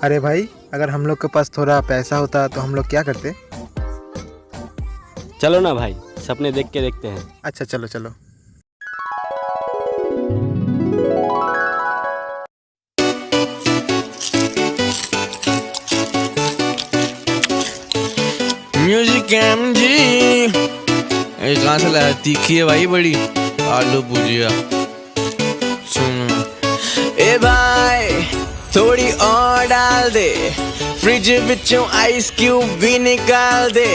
अरे भाई, अगर हम लोग के पास थोड़ा पैसा होता तो हम लोग क्या करते। चलो ना भाई, सपने देख के देखते हैं। अच्छा चलो चलो। म्यूजिक एम जी कहाँ से लाया? तीखी है भाई बड़ी। आलू भुजिया सुनो। ए भाई थोड़ी और डाल दे, फ्रिज विचों आइस क्यूब भी निकाल दे।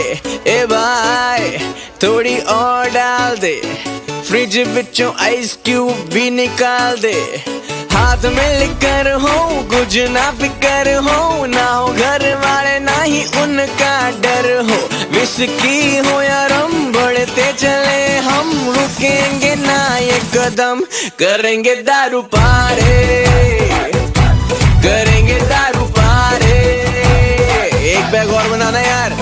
ए भाई थोड़ी और डाल दे, फ्रिज विचों आइस क्यूब भी निकाल दे। हाथ में लिकर हो, कुछ ना फिकर हो, ना हो घर वाले ना ही उनका डर हो। विस्की हो या रम बढ़ते चले हम, रुकेंगे ना ये कदम, करेंगे दारू पारे, करेंगे दारू पारे। एक बैग और बनाना यार।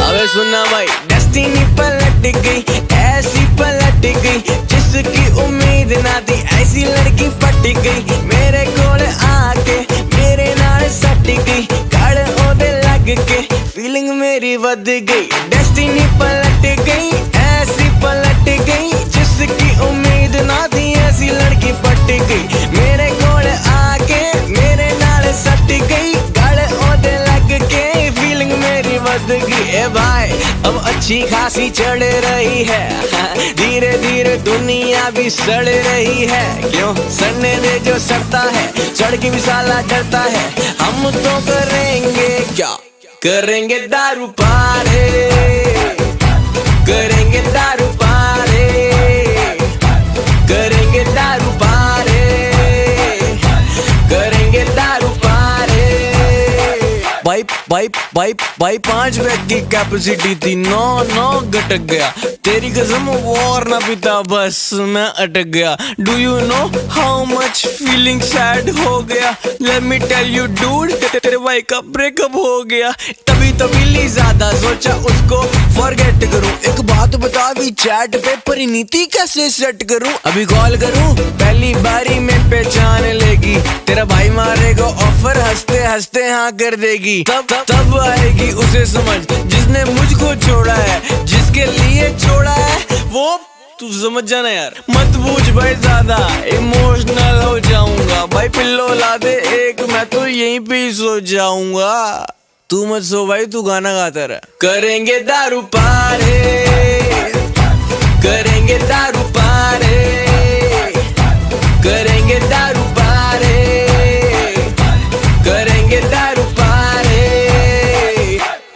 अबे सुनना भाई, डेस्टिनी पलट गई, ऐसी पलट गई, जिसकी उम्मीद ना थी ऐसी लड़की पट गई। मेरे कोल आके मेरे नाल सट गई, कड़ ओदे लग के फीलिंग मेरी बद गई। डेस्टिनी पलट गई, ऐसी पलट गई, जिसकी उम्मीद ना थी ऐसी लड़की पट गई। मेरे कोल आके मेरे नाल सट गई, कड़ ओदे लग के फीलिंग मेरी बद गई। ए भाई अब अच्छी खासी चढ़ रही है, धीरे धीरे दुनिया भी सड़ रही है। क्यों सड़ने दे जो सड़ता है, सड़ के भी साला डरता है। हम तो करेंगे क्या, करेंगे दारू पारे, करेंगे दारू पारे, करेंगे दारू पारे, करेंगे दारू पारे। भाई 5 बैग की कैपेसिटी थी, 9 घटक गया। तेरी कसम और ना पीता, बस मैं अटक गया। Do you know how much feeling sad हो गया? Let me tell you dude, तेरे भाई का ब्रेकअप हो गया। तभी ली ज्यादा सोचा उसको फॉरगेट करूं। एक बात बता भी चैट पे परिणीति कैसे सेट करूं? अभी कॉल करूं, पहली बारी में पहचान लेगी। तेरा भाई मारेगा ऑफर, हंसते हंसते हाँ कर देगी। तब आएगी उसे समझ, जिसने मुझको छोड़ा है, जिसके लिए छोड़ा है वो तू समझ जाना यार। मत पूछ भाई ज्यादा, इमोशनल हो जाऊंगा। भाई पिल्लो ला दे एक, मैं तो यहीं पे सो जाऊंगा। तू मत सो भाई, तू गाना गाता रहा। करेंगे दारू पारे, करेंगे दारू पारे, करेंगे दारू पारे, करेंगे दारू पारे।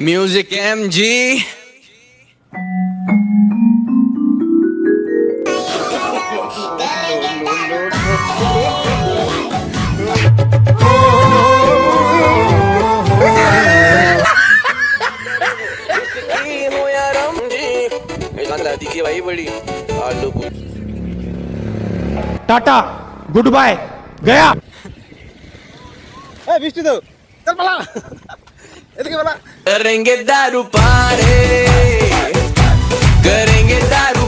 म्यूजिक एम जी। दिखी भाई बड़ी। आलू टाटा गुड बाय गया। विष्णु दो चल पला करेंगे दारू पारे, करेंगे दारू